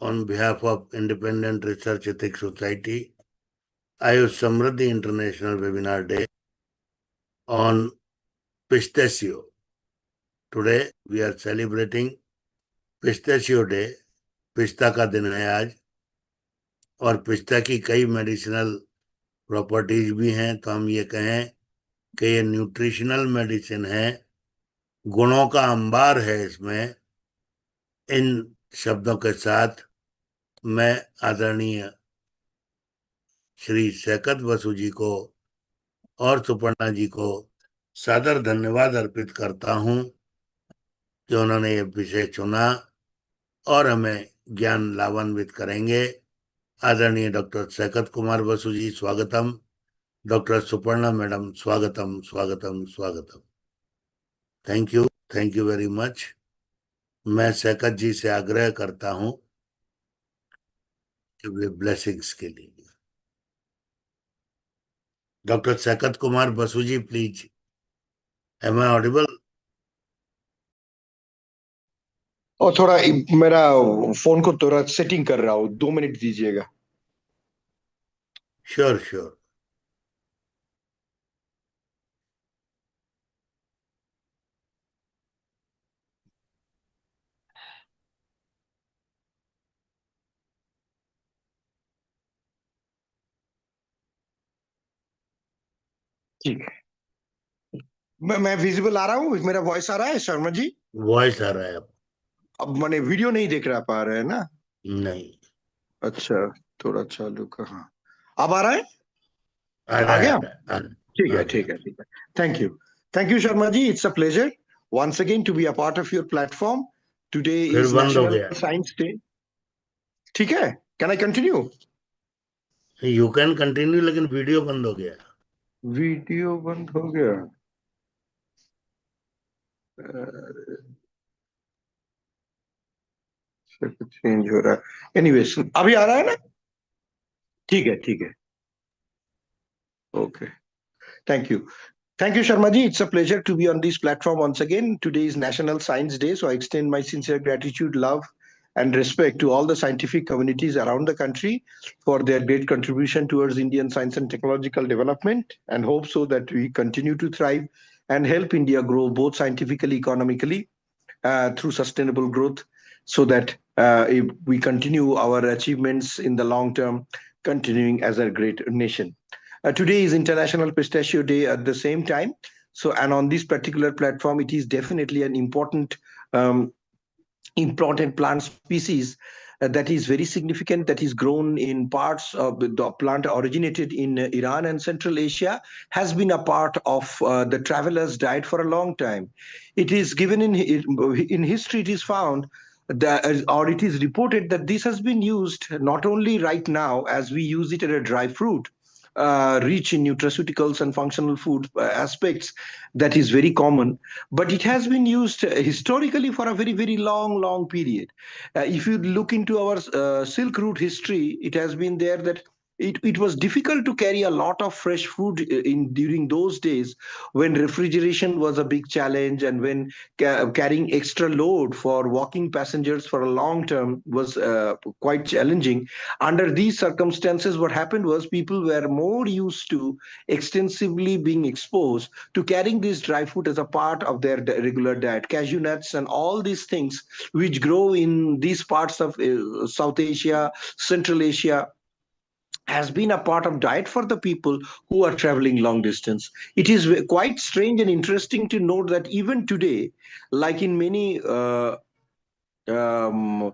on behalf of Independent Research Ethics Society, AYUSH Samriddhi International Webinar Day on Pistachio. Today we are celebrating Pistachio Day. पिस्ता का दिन है आज, और पिस्ता की कई मेडिसिनल प्रॉपर्टीज भी हैं, तो हम ये कहें कि ये न्यूट्रिशनल मेडिसिन है, गुणों का अंबार है इसमें। इन शब्दों के साथ मैं आदरणीय श्री शैकत बसु जी को और सुपर्णा जी को सादर धन्यवाद अर्पित करता हूं कि उन्होंने ये विषय चुना और हमें ज्ञान लाभान्वित करेंगे। आदरणीय डॉक्टर शैकत कुमार बसु जी, स्वागतम। डॉक्टर सुपर्णा मैडम, स्वागतम स्वागतम स्वागतम। Thank you very much. मैं शैकत जी से आग्रह करता हूं कि वे ब्लेसिंग्स के लिए। Doctor Saikat Kumar Basu ji, please, am I audible? और थोड़ा मेरा फोन को थोड़ा सेटिंग कर रहा हूँ, 2 मिनट दीजिएगा। Sure sure. ठीक है, मैं विजिबल आ रहा हूँ, मेरा वॉइस आ रहा है शर्मा जी? वॉइस आ रहा है अब मैंने वीडियो नहीं देख रहा पा रहे हैं ना? नहीं, अच्छा, थोड़ा चालू कहाँ, अब आ रहा है? आ आ रहा है, गया? आ रहा है, ठीक है आ ठीक गया। है ठीक है। Thank you Sharma ji, it's a pleasure once again to be a part of your platform. Today फिर is बंद हो National गया। Science Day. ठीक है, can I continue? You can continue, लेकिन वीडियो बंद हो गया। वीडियो बंद हो गया? चेंज हो रहा है। एनीवेज, अभी आ रहा है ना? ठीक है ठीक है, okay, thank you. Thank you, Sharma ji. It's a pleasure to be on this platform once again. Today is National Science Day, so I extend my sincere gratitude, love, and respect to all the scientific communities around the country for their great contribution towards Indian science and technological development, and hope so that we continue to thrive and help India grow both scientifically, economically, through sustainable growth, so that if we continue our achievements in the long term, continuing as a great nation. Today is International Pistachio Day at the same time. So, and on this particular platform, it is definitely an um, important plant species that is very significant, that is grown in parts of the plant originated in Iran and Central Asia, has been a part of the traveler's diet for a long time. It is given in history, it is found that, or it is reported that this has been used not only right now as we use it as a dry fruit, rich in nutraceuticals and functional food aspects, that is very common, but it has been used historically for a very, very long period. If you look into our Silk Route history, it has been there that it was difficult to carry a lot of fresh food in during those days, when refrigeration was a big challenge, and when carrying extra load for walking passengers for a long term was quite challenging. Under these circumstances, what happened was people were more used to extensively being exposed to carrying this dry fruit as a part of their regular diet. Cashew nuts and all these things which grow in these parts of South Asia, Central Asia, has been a part of diet for the people who are traveling long distance. It is quite strange and interesting to note that even today, like in many um,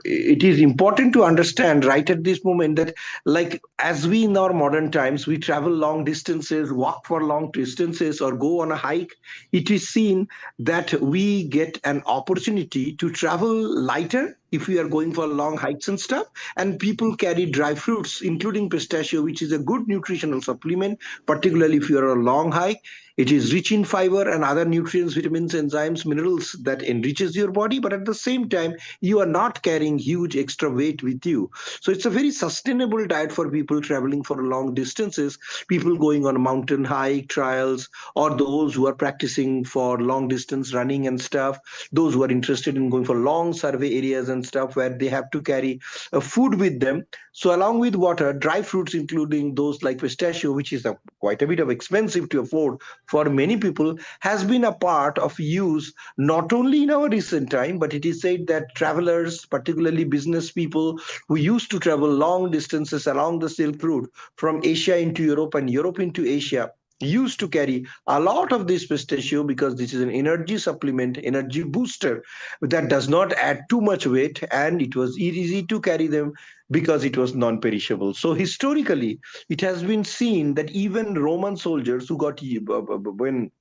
it is important to understand right at this moment that, like, as we in our modern times, we travel long distances, walk for long distances, or go on a hike, it is seen that we get an opportunity to travel lighter if we are going for long hikes and stuff, and people carry dry fruits including pistachio, which is a good nutritional supplement, particularly if you are on a long hike. It is rich in fiber and other nutrients, vitamins, enzymes, minerals that enriches your body, but at the same time, you are not carrying huge extra weight with you. So it's a very sustainable diet for people traveling for long distances, people going on mountain hike trials, or those who are practicing for long distance running and stuff, those who are interested in going for long survey areas and and stuff where they have to carry food with them. So along with water, dry fruits, including those like pistachio, which is quite a bit of expensive to afford for many people, has been a part of use not only in our recent time, but it is said that travelers, particularly business people who used to travel long distances along the Silk Route from Asia into Europe and Europe into Asia, used to carry a lot of this pistachio because this is an energy supplement, energy booster that does not add too much weight, and it was easy to carry them because it was non-perishable. So historically, it has been seen that even Roman soldiers who got when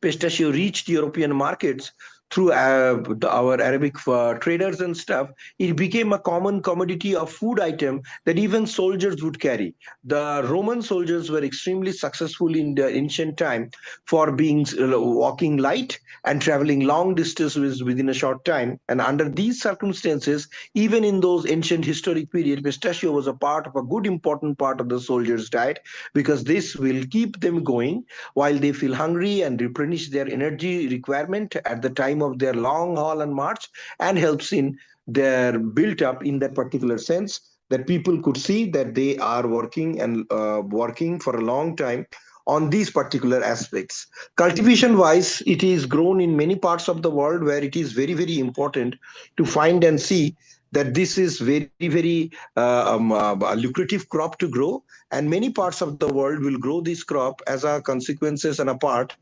pistachio reached European markets through our Arabic traders and stuff, it became a common commodity of food item that even soldiers would carry. The Roman soldiers were extremely successful in the ancient time for being walking light and traveling long distances within a short time. And under these circumstances, even in those ancient historic period, pistachio was a part of a good important part of the soldiers' diet because this will keep them going while they feel hungry and replenish their energy requirement at the time of their long haul and march, and helps in their built up in that particular sense that people could see that they are working and working for a long time on these particular aspects. Cultivation wise, it is grown in many parts of the world where it is very, very important to find and see that this is very, very a lucrative crop to grow, and many parts of the world will grow this crop as a consequences and a part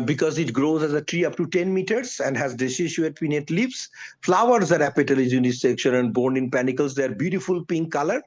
because it grows as a tree up to 10 meters and has deciduous pinnate leaves. Flowers are apetally unisexual and borne in panicles. They are beautiful pink color.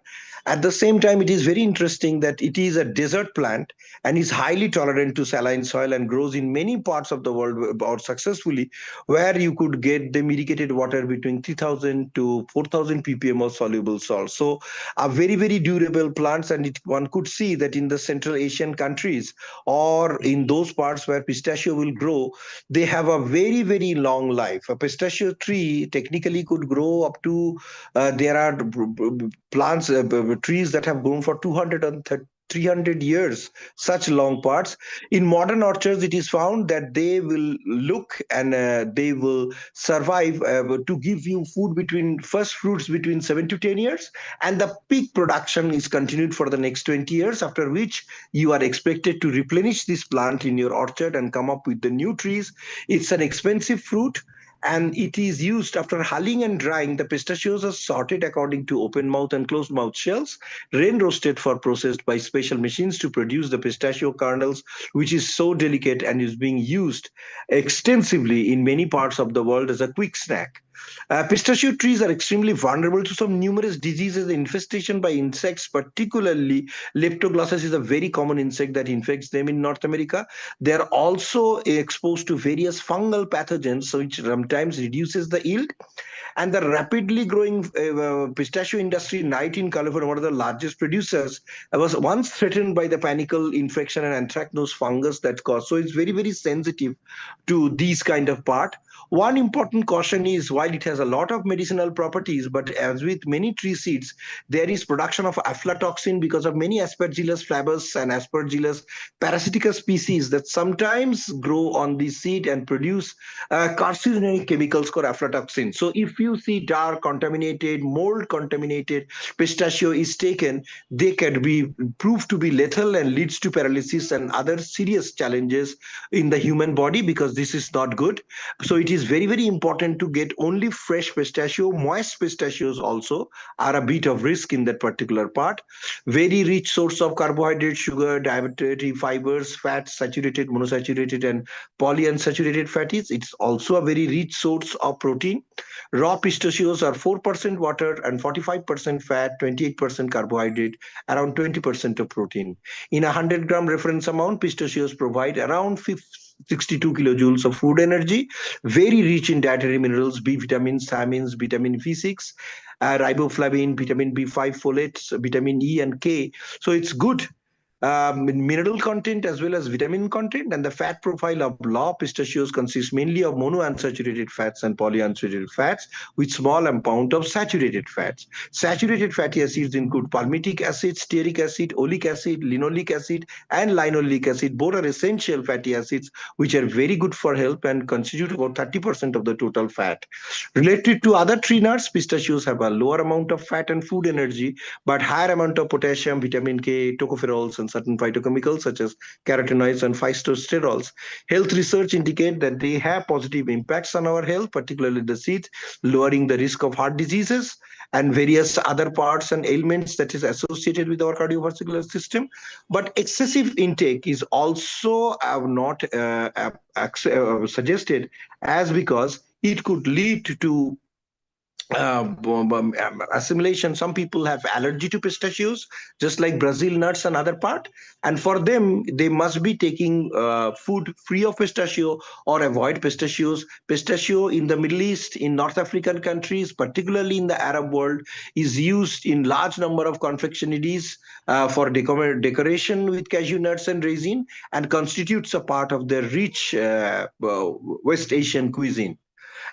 At the same time, it is very interesting that it is a desert plant and is highly tolerant to saline soil and grows in many parts of the world or successfully, where you could get the medicated water between 3,000 to 4,000 ppm of soluble salt. So, a very, very durable plants, and one could see that in the Central Asian countries or in those parts where pistachio will grow, they have a very, very long life. A pistachio tree technically could grow up to, there are plants, trees that have grown for 200 and 300 years, such long parts. In modern orchards, it is found that they will look and they will survive to give you food between first fruits between 7 to 10 years, and the peak production is continued for the next 20 years, after which you are expected to replenish this plant in your orchard and come up with the new trees. It's an expensive fruit, and it is used after hulling and drying. The pistachios are sorted according to open mouth and closed mouth shells, rain roasted for processed by special machines to produce the pistachio kernels, which is so delicate and is being used extensively in many parts of the world as a quick snack. Pistachio trees are extremely vulnerable to some numerous diseases. Infestation by insects, particularly leptoglossus, is a very common insect that infects them in North America. They are also exposed to various fungal pathogens, which sometimes reduces the yield. And the rapidly growing pistachio industry, Knight in California, one of the largest producers, was once threatened by the panicle infection and anthracnose fungus that caused. So it's very, very sensitive to these kind of part. One important caution is, while it has a lot of medicinal properties, but as with many tree seeds, there is production of aflatoxin because of many Aspergillus flavus and Aspergillus parasitica species that sometimes grow on the seed and produce carcinogenic chemicals called aflatoxin. So if you see dark, contaminated, mold contaminated pistachio is taken, they can be proved to be lethal and leads to paralysis and other serious challenges in the human body, because this is not good. So it is very, very important to get only fresh pistachio. Moist pistachios also are a bit of risk in that particular part. Very rich source of carbohydrate, sugar, dietary fibers, fats, saturated, monosaturated, and polyunsaturated fatties. It's also a very rich source of protein. Raw pistachios are 4% water and 45% fat, 28% carbohydrate, around 20% of protein. In a 100-gram reference amount, pistachios provide around 62 kilojoules of food energy, very rich in dietary minerals, B vitamins, thiamines, vitamin B6, riboflavin, vitamin B5, folates, vitamin E and K. So it's good mineral content as well as vitamin content, and the fat profile of raw pistachios consists mainly of monounsaturated fats and polyunsaturated fats with small amount of saturated fats. Saturated fatty acids include palmitic acid, stearic acid, oleic acid, linoleic acid, and linoleic acid. Both are essential fatty acids which are very good for health and constitute about 30% of the total fat. Related to other tree nuts, pistachios have a lower amount of fat and food energy, but higher amount of potassium, vitamin K, tocopherols, and certain phytochemicals such as carotenoids and phytosterols. Health research indicate that they have positive impacts on our health, particularly the seeds, lowering the risk of heart diseases and various other parts and ailments that is associated with our cardiovascular system. But excessive intake is also not suggested, as because it could lead to assimilation. Some people have allergy to pistachios, just like Brazil nuts and other part, and for them they must be taking food free of pistachio or avoid pistachios. Pistachio in the Middle East, in North African countries, particularly in the Arab world, is used in large number of confectioneries for decoration with cashew nuts and raisin, and constitutes a part of the rich West Asian cuisine.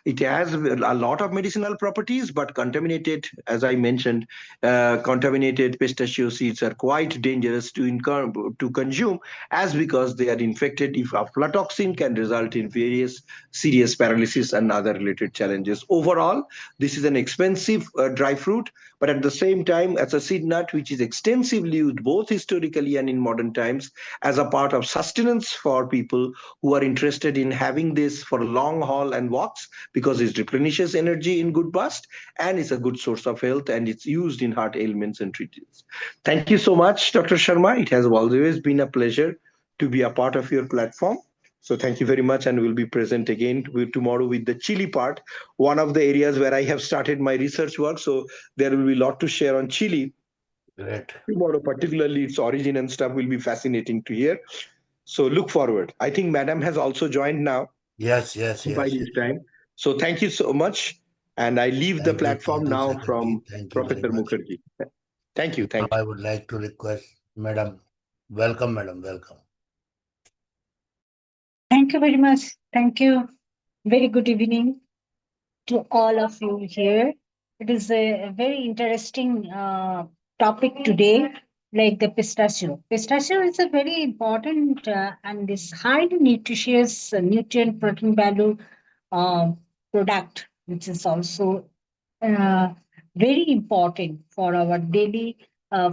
It has a lot of medicinal properties, but contaminated, as I mentioned, contaminated pistachio seeds are quite dangerous to consume, as because they are infected. If aflatoxin can result in various serious paralysis and other related challenges. Overall, this is an expensive dry fruit, but at the same time, as a seed nut, which is extensively used both historically and in modern times as a part of sustenance for people who are interested in having this for long haul and walks, because it replenishes energy in good burst and is a good source of health, and it's used in heart ailments and treatments. Thank you so much, Dr. Sharma. It has always been a pleasure to be a part of your platform. So thank you very much, and we'll be present again tomorrow with the chili part, one of the areas where I have started my research work. So there will be a lot to share on chili. Great. Tomorrow, particularly its origin and stuff, will be fascinating to hear. So look forward. I think Madam has also joined now Yes, by this time. So thank you so much. And I leave the platform Thank you, now Secretary. from Thank you very Professor much. Mukherjee. Thank you. Now Thank you. I would like to request Madam. Welcome, Madam. Welcome. Thank you very much. Thank you. Very good evening to all of you here. It is a very interesting topic today, like the pistachio. Pistachio is a very important and is highly nutritious nutrient protein value uh, product, which is also uh, very important for our daily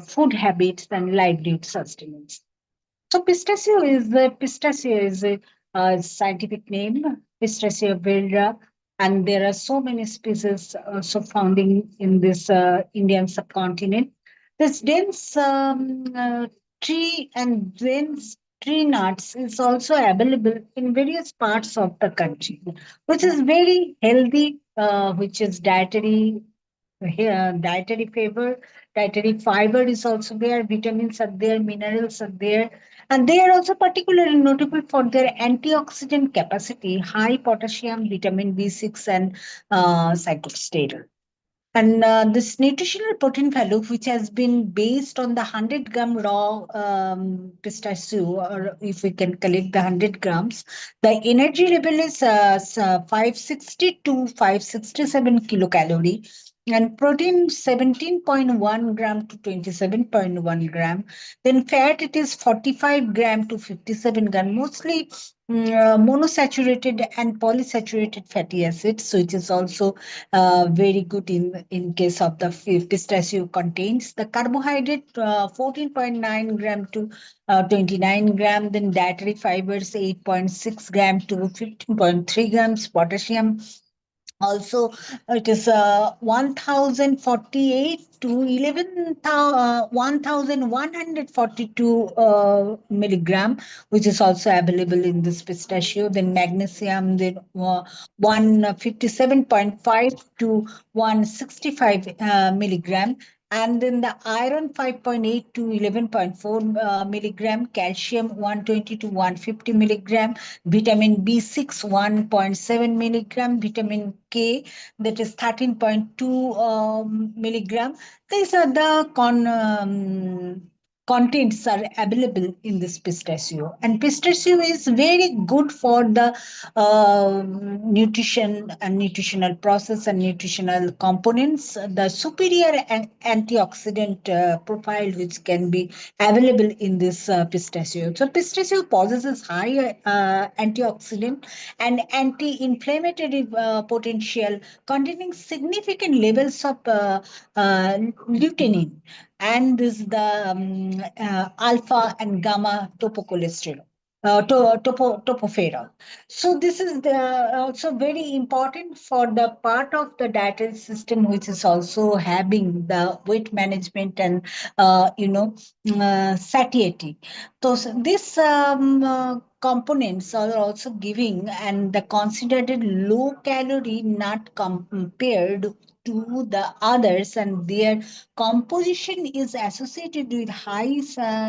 food habits and livelihood sustenance. So pistachio is a scientific name, Pistachio vildra, and there are so many species also found in this Indian subcontinent. This dense tree and dense tree nuts is also available in various parts of the country, which is very healthy, which is dietary fiber. Dietary fiber is also there, vitamins are there, minerals are there, and they are also particularly notable for their antioxidant capacity, high potassium, vitamin B6, and cytosterol. And this nutritional protein value, which has been based on the 100-gram raw pistachio, or if we can collect the 100 grams, the energy level is 560 to 567 kilocalorie, and protein 17.1 gram to 27.1 gram. Then fat, it is 45 gram to 57 gram, mostly monosaturated and polysaturated fatty acids. So it is also very good in case of the pistachio contains the carbohydrate 14.9 gram to 29 gram, then dietary fibers 8.6 gram to 15.3 grams, potassium also it is 1048 to 1142 milligram, which is also available in this pistachio. Then magnesium, then 157.5 to 165 milligram, and then the iron 5.8 to 11.4 milligram, calcium 120 to 150 milligram, vitamin B6 1.7 milligram, vitamin K, that is 13.2 milligram. These are the contents are available in this pistachio, and pistachio is very good for the nutrition and nutritional process and nutritional components. The superior antioxidant profile which can be available in this pistachio. So pistachio possesses high antioxidant and anti-inflammatory potential, containing significant levels of lutein, and this is the alpha and gamma topocholesterol. Topopherol. So this is also very important for the part of the dietary system which is also having the weight management and satiety. So these components are also giving, and the considered low calorie, not compared to the others, and their composition is associated with high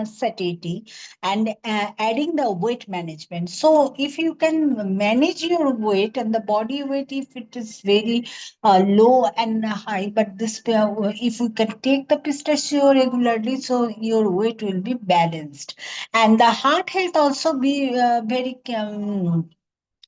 satiety and adding the weight management. So if you can manage your weight and the body weight, if it is very low and high, but this if you can take the pistachio regularly, so your weight will be balanced, and the heart health also be very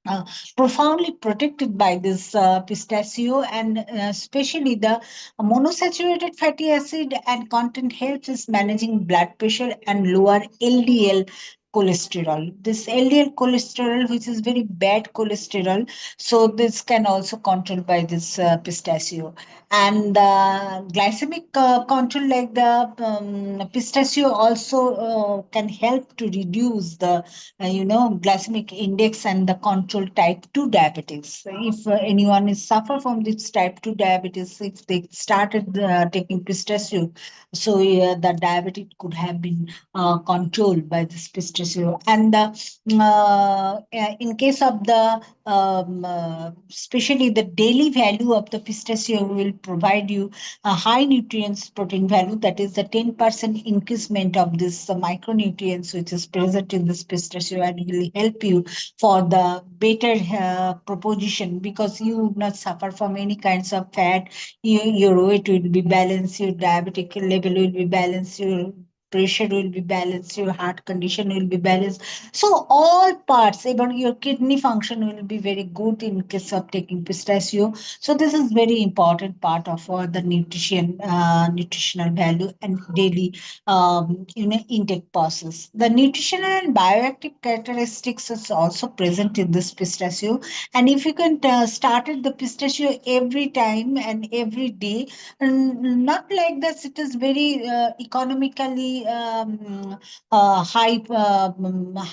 uh, profoundly protected by this pistachio, and especially the monosaturated fatty acid and content helps is managing blood pressure and lower LDL cholesterol. This LDL cholesterol, which is very bad cholesterol, so this can also control by this pistachio. And glycemic control, like the pistachio also can help to reduce the glycemic index and the control type 2 diabetes. If anyone is suffer from this type 2 diabetes, if they started taking pistachio, so the diabetes could have been controlled by this pistachio. And in case of the especially the daily value of the pistachio will provide you a high nutrients protein value, that is the 10% increasement of this micronutrients which is present in this pistachio, and will help you for the better proposition, because you would not suffer from any kinds of fat. Your weight will be balanced, your diabetic level will be balanced, your pressure will be balanced, your heart condition will be balanced. So all parts, even your kidney function will be very good in case of taking pistachio. So this is very important part of the nutritional value and daily intake process. The nutritional and bioactive characteristics is also present in this pistachio, and if you can start the pistachio every time and every day, not like this, it is very economically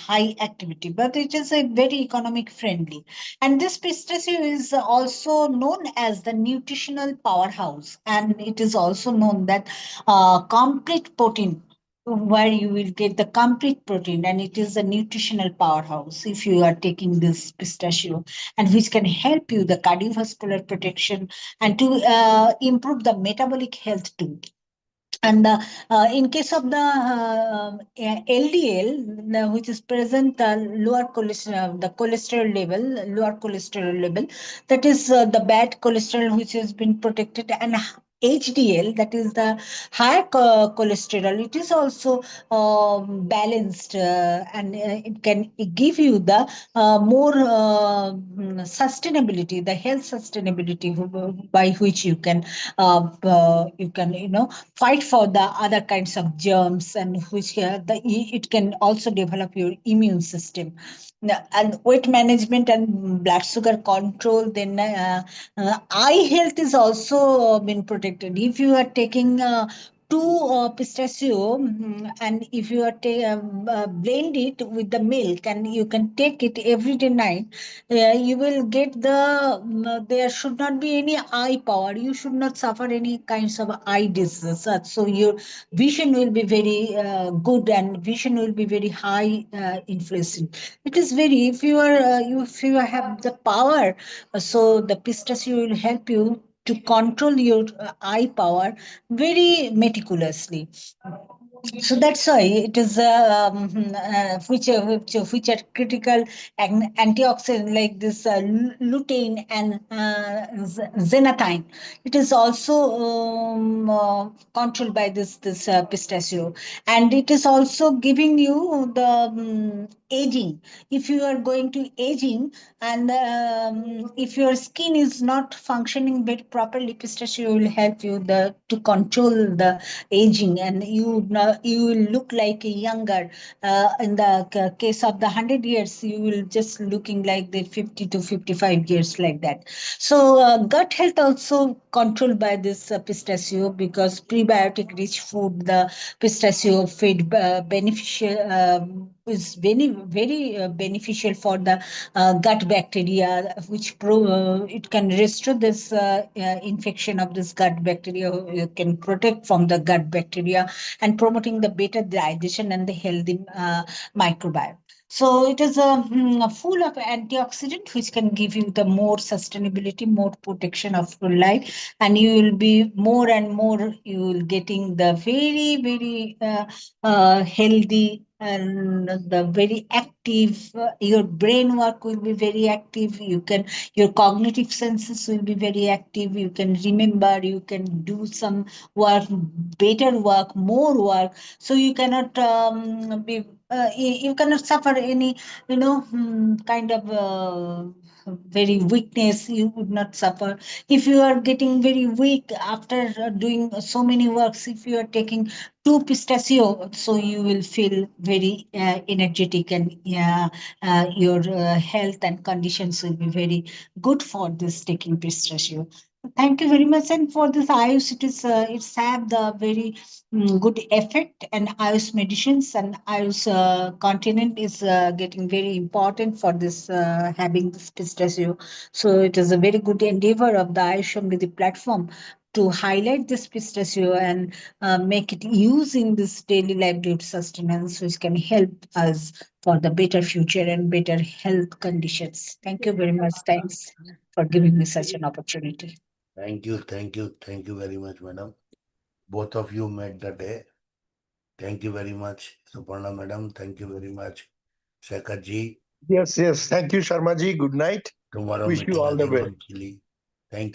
high activity, but it is a very economic friendly. And this pistachio is also known as the nutritional powerhouse, and it is also known that complete protein, where you will get the complete protein, and it is a nutritional powerhouse if you are taking this pistachio, and which can help you the cardiovascular protection and to improve the metabolic health too. And in case of the LDL, which is present lower cholesterol, the cholesterol level, lower cholesterol level, that is the bad cholesterol which has been protected, and HDL, that is the high cholesterol, it is also balanced, and it can give you the more sustainability, the health sustainability by which you can fight for the other kinds of germs, and which it can also develop your immune system. And weight management and blood sugar control, then eye health is also been protected if you are taking two pistachio, and if you are blend it with the milk and you can take it every day night, you will get there should not be any eye power, you should not suffer any kinds of eye disease. So your vision will be very good, and vision will be very high inflation. It is very, if you have the power, so the pistachio will help you to control your eye power very meticulously. So that's why it is which are critical antioxidant like this lutein and xanthine. It is also controlled by this pistachio, and it is also giving you the aging. If you are going to aging, and if your skin is not functioning very properly, pistachio will help you to control the aging, and you will look like a younger. In the case of the 100 years, you will just looking like the 50 to 55 years, like that. So gut health also controlled by this pistachio, because prebiotic rich food, the pistachio feed beneficial is very beneficial for the gut bacteria, which it can restore this infection of this gut bacteria. It can protect from the gut bacteria and promoting the better digestion and the healthy microbiome. So it is full of antioxidant, which can give you the more sustainability, more protection of your life, and you will be more and more, you will getting the very healthy and the very active. Your brain work will be very active. Your cognitive senses will be very active. You can remember. You can do some work, better work, more work. So you cannot be. You cannot suffer any, kind of very weakness. You would not suffer if you are getting very weak after doing so many works. If you are taking two pistachio, so you will feel very energetic, and your health and conditions will be very good for this taking pistachio. Thank you very much. And for this IUS, it's have the very good effect, and IUS medicines and IUS continent is getting very important for this having this pistachio. So it is a very good endeavor of the IUS Samriddhi platform to highlight this pistachio and make it use in this daily livelihood sustenance, which can help us for the better future and better health conditions. Thank you very much. Thanks for giving me such an opportunity. Thank you very much, madam. Both of you made the day. Thank you very much, Suparna madam. Thank you very much, Shekhar ji. Yes, yes. Thank you, Sharma ji. Good night. Tomorrow Wish you meeting all the again best. on Chile. Thank you. Take